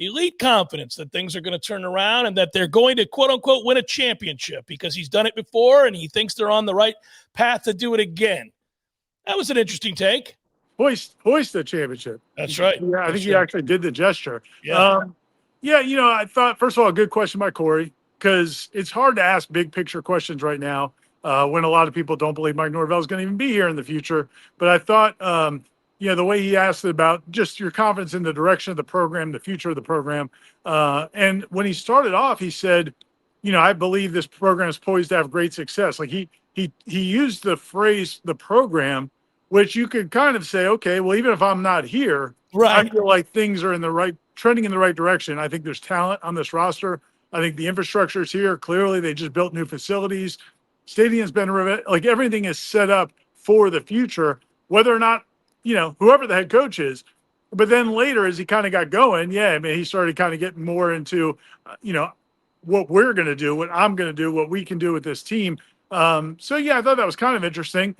elite confidence that things are going to turn around and that they're going to, quote unquote, win a championship because he's done it before and he thinks they're on the right path to do it again. That was an interesting take. Hoist the championship. That's right. Yeah, I think he actually did the gesture. Yeah. I thought, first of all, a good question by Corey, because it's hard to ask big picture questions right now when a lot of people don't believe Mike Norvell is going to even be here in the future. But I thought, the way he asked about just your confidence in the direction of the program, the future of the program. And when he started off, he said, I believe this program is poised to have great success. Like he used the phrase, the program, which you could kind of say, okay, well, even if I'm not here, right. I feel like things are trending in the right direction. I think there's talent on this roster. I think the infrastructure is here. Clearly, they just built new facilities. Stadium's been like everything is set up for the future, whether or not, whoever the head coach is. But then later, as he kind of got going, he started kind of getting more into, what we're going to do, what I'm going to do, what we can do with this team. I thought that was kind of interesting.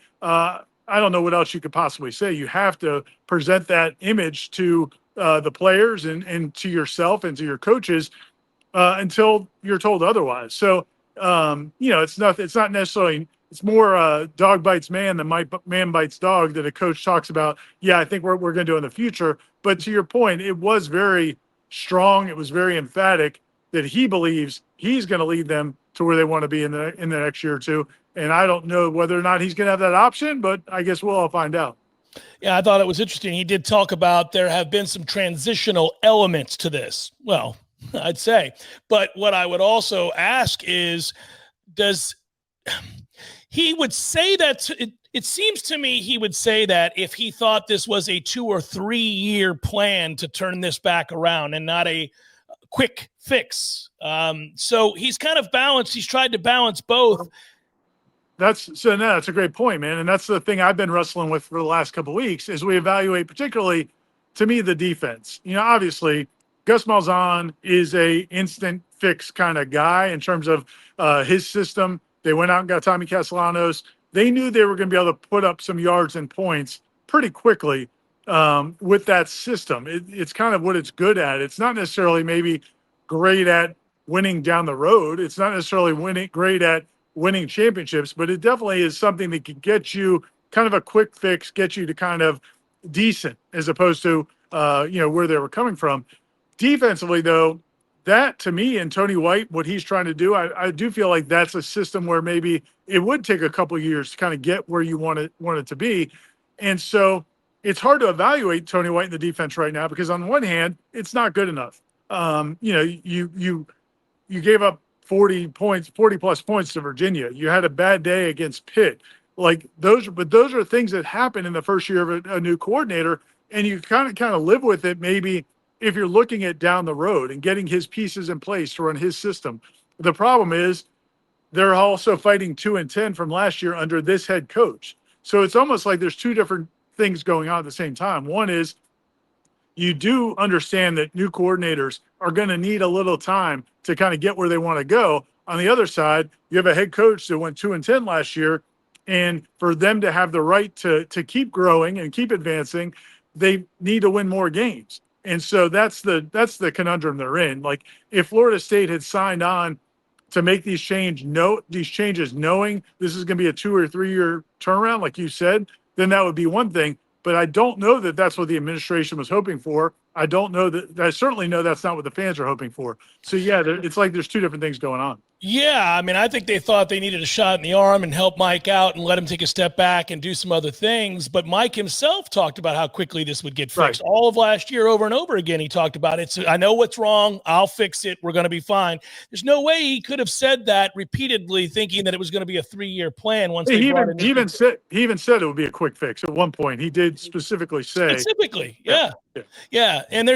I don't know what else you could possibly say. You have to present that image to the players and to yourself and to your coaches until you're told otherwise. So, it's not necessarily, it's more dog bites man than man bites dog that a coach talks about. Yeah, I think we're going to do in the future. But to your point, it was very strong. It was very emphatic that he believes he's going to lead them to where they want to be in the next year or two. And I don't know whether or not he's going to have that option, but I guess we'll all find out. Yeah, I thought it was interesting. He did talk about there have been some transitional elements to this. Well, I'd say. But what I would also ask is, he would say that it seems to me he would say that if he thought this was a 2 or 3 year plan to turn this back around and not a quick fix. So he's kind of balanced. He's tried to balance both. That's a great point, man. And that's the thing I've been wrestling with for the last couple of weeks as we evaluate, particularly to me, the defense. Obviously Gus Malzahn is a instant fix kind of guy in terms of his system. They went out and got Tommy Castellanos. They knew they were going to be able to put up some yards and points pretty quickly with that system. It's kind of what it's good at. It's not necessarily maybe great at winning down the road. It's not necessarily great at winning championships, but it definitely is something that can get you kind of a quick fix, get you to kind of decent as opposed to, where they were coming from. Defensively, though, that to me and Tony White, what he's trying to do, I do feel like that's a system where maybe it would take a couple of years to kind of get where you want it to be. And so it's hard to evaluate Tony White in the defense right now because on one hand, it's not good enough. You gave up 40 plus points to Virginia. You had a bad day against Pitt. Like those are things that happen in the first year of a new coordinator, and you kind of live with it. Maybe if you're looking at down the road and getting his pieces in place to run his system. The problem is they're also fighting 2-10 from last year under this head coach. So it's almost like there's two different things going on at the same time. One is you do understand that new coordinators are going to need a little time to kind of get where they want to go. On the other side, you have a head coach that went 2-10 last year, and for them to have the right to keep growing and keep advancing, they need to win more games. And so that's the conundrum they're in. Like if Florida State had signed on to make these changes knowing this is going to be a 2 or 3 year turnaround, like you said, then that would be one thing. But I don't know that that's what the administration was hoping for. I certainly know that's not what the fans are hoping for. So yeah, it's like there's two different things going on. Yeah, I mean, I think they thought they needed a shot in the arm and help Mike out and let him take a step back and do some other things. But Mike himself talked about how quickly this would get fixed. Right. All of last year, over and over again, he talked about it. So I know what's wrong. I'll fix it. We're going to be fine. There's no way he could have said that repeatedly, thinking that it was going to be a 3-year plan. Once he even said it would be a quick fix at one point. He did specifically say. Yeah. And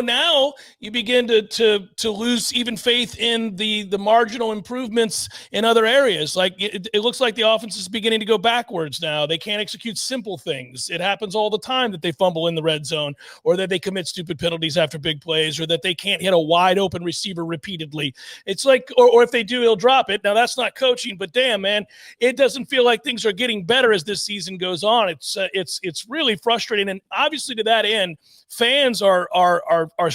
now you begin to lose even faith in the marginal improvements in other areas. Like it looks like the offense is beginning to go backwards now. They can't execute simple things. It happens all the time that they fumble in the red zone, or that they commit stupid penalties after big plays, or that they can't hit a wide open receiver repeatedly. It's like, or if they do, he'll drop it. Now that's not coaching, but damn, man, it doesn't feel like things are getting better as this season goes on. It's really frustrating. And obviously to that in, fans are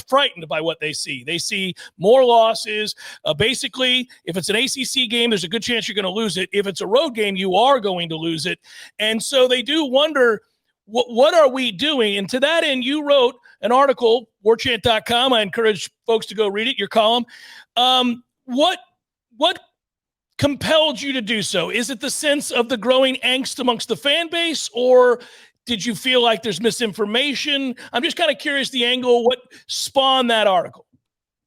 frightened by what they see. They see more losses. Basically, if it's an ACC game, there's a good chance you're going to lose it. If it's a road game, you are going to lose it. And so they do wonder, what are we doing? And to that end, you wrote an article, warchant.com. I encourage folks to go read it, your column. What compelled you to do so? Is it the sense of the growing angst amongst the fan base, or did you feel like there's misinformation? I'm just kind of curious the angle, what spawned that article?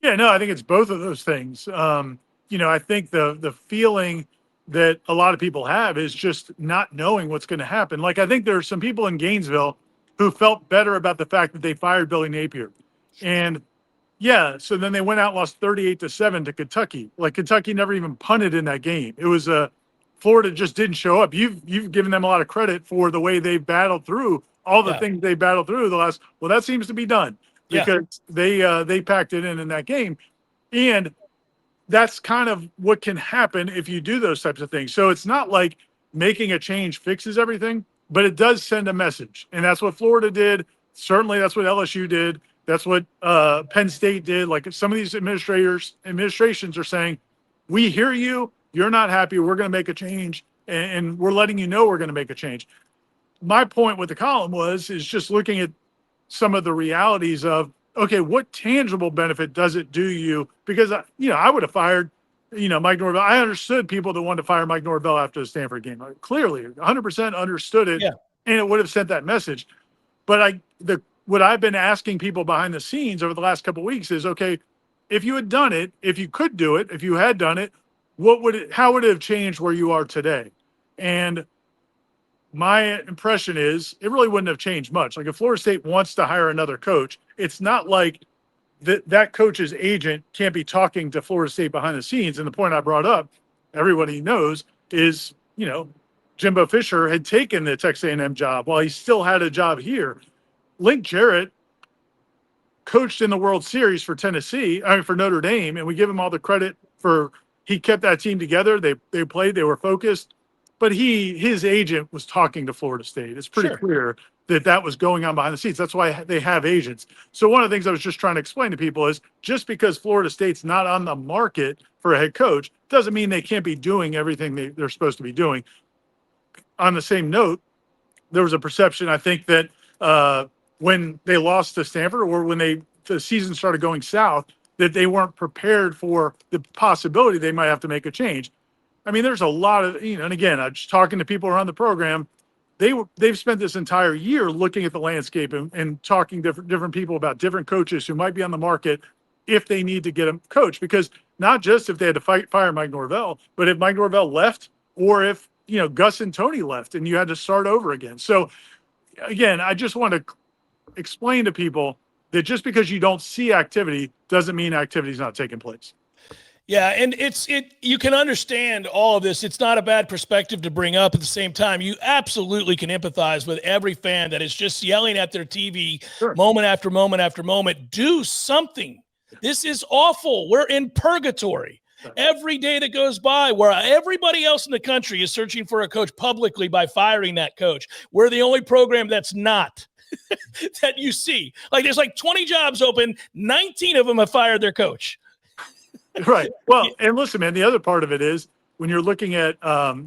Yeah, no, I think it's both of those things. I think the feeling that a lot of people have is just not knowing what's going to happen. Like, I think there are some people in Gainesville who felt better about the fact that they fired Billy Napier. And yeah, so then they went out and lost 38-7 to Kentucky. Like, Kentucky never even punted in that game. It was Florida just didn't show up. You've given them a lot of credit for the way they've battled through all the things they battled through the last. Well, that seems to be done because they packed it in that game, and that's kind of what can happen if you do those types of things. So it's not like making a change fixes everything, but it does send a message, and that's what Florida did. Certainly, that's what LSU did. That's what Penn State did. Like, some of these administrations are saying, we hear you. You're not happy. We're going to make a change, and we're letting you know we're going to make a change. My point with the column is just looking at some of the realities of, okay, what tangible benefit does it do you? Because, I would have fired, Mike Norvell. I understood people that wanted to fire Mike Norvell after the Stanford game. I clearly, 100% understood it, and it would have sent that message. But what I've been asking people behind the scenes over the last couple of weeks is, okay, if you had done it, if you could do it, if you had done it, how would it have changed where you are today? And my impression is it really wouldn't have changed much. Like, if Florida State wants to hire another coach, it's not like that coach's agent can't be talking to Florida State behind the scenes. And the point I brought up, everybody knows, is, Jimbo Fisher had taken the Texas A&M job while he still had a job here. Link Jarrett coached in the World Series for for Notre Dame, and we give him all the credit for he kept that team together. They played, they were focused, but his agent was talking to Florida State. It's pretty clear that was going on behind the scenes. That's why they have agents. So one of the things I was just trying to explain to people is, just because Florida State's not on the market for a head coach doesn't mean they can't be doing everything they're supposed to be doing. On the same note, there was a perception, I think, that when they lost to Stanford, or when the season started going south, that they weren't prepared for the possibility they might have to make a change. I mean, there's a lot of, and again, I'm just talking to people around the program. They've spent this entire year looking at the landscape and talking to different people about different coaches who might be on the market if they need to get a coach. Because not just if they had to fire Mike Norvell, but if Mike Norvell left, or if, Gus and Tony left and you had to start over again. So again, I just want to explain to people that just because you don't see activity doesn't mean activity is not taking place. Yeah, and you can understand all of this. It's not a bad perspective to bring up. At the same time, you absolutely can empathize with every fan that is just yelling at their TV moment after moment after moment. Do something. This is awful. We're in purgatory. Every day that goes by, where everybody else in the country is searching for a coach publicly by firing that coach, we're the only program that's not. That you see. Like, there's like 20 jobs open, 19 of them have fired their coach. Right. Well, and listen, man, the other part of it is, when you're looking at, another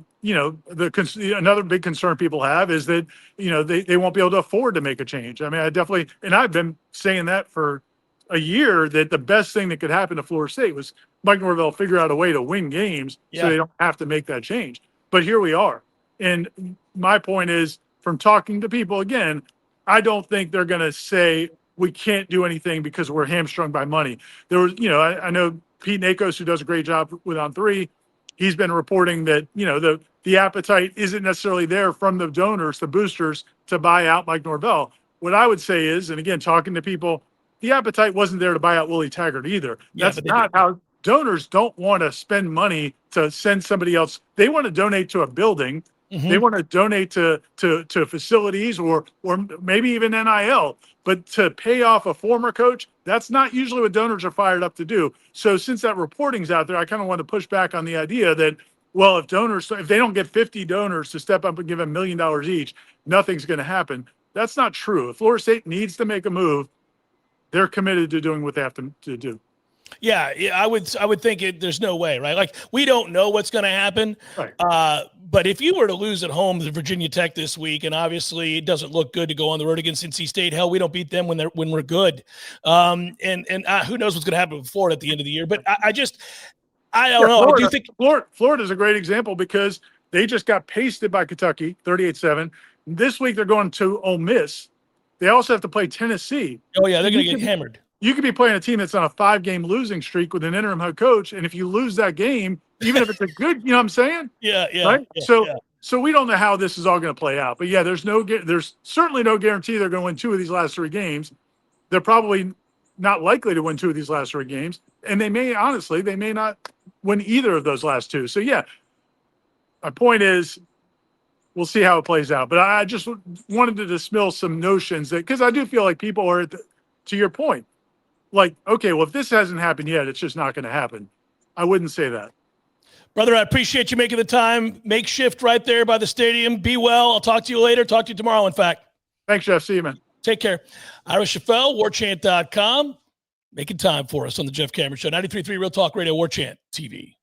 big concern people have is that, they won't be able to afford to make a change. I mean, and I've been saying that for a year, that the best thing that could happen to Florida State was Mike Norvell figure out a way to win games so they don't have to make that change. But here we are. And my point is, from talking to people, again, I don't think they're going to say we can't do anything because we're hamstrung by money. There was, I know Pete Nakos, who does a great job with On3, he's been reporting that, the appetite isn't necessarily there from the donors, the boosters, to buy out Mike Norvell. What I would say is, and again, talking to people, the appetite wasn't there to buy out Willie Taggart either. That's not how donors don't want to spend money to send somebody else. They want to donate to a building. Mm-hmm. They want to donate to facilities or maybe even NIL. But to pay off a former coach, that's not usually what donors are fired up to do. So since that reporting's out there, I kind of want to push back on the idea that, well, if they don't get 50 donors to step up and give $1 million each, nothing's going to happen. That's not true. If Florida State needs to make a move, they're committed to doing what they have to do. Yeah, I would think there's no way, right? Like, we don't know what's going to happen. Right. But if you were to lose at home to Virginia Tech this week, and obviously it doesn't look good to go on the road against NC State, hell, we don't beat them when we're good. And who knows what's going to happen with Florida at the end of the year? But I don't know. Florida, I do think Florida's a great example because they just got pasted by Kentucky, 38-7. This week they're going to Ole Miss. They also have to play Tennessee. Oh yeah, they're going to get hammered. You could be playing a team that's on a 5-game losing streak with an interim head coach, and if you lose that game, even if it's a good, you know what I'm saying? Yeah. Right. Yeah, so we don't know how this is all going to play out. But yeah, there's certainly no guarantee they're going to win 2 of these last 3 games. They're probably not likely to win 2 of these last 3 games, and they may not win either of those last 2. So yeah, my point is, we'll see how it plays out. But I just wanted to dispel some notions that, because I do feel like people are to your point. Like, okay, well, if this hasn't happened yet, it's just not going to happen. I wouldn't say that. Brother, I appreciate you making the time. Makeshift right there by the stadium. Be well. I'll talk to you later. Talk to you tomorrow, in fact. Thanks, Jeff. See you, man. Take care. Ira Chaffel, warchant.com, making time for us on the Jeff Cameron Show. 93.3 Real Talk Radio, Warchant TV.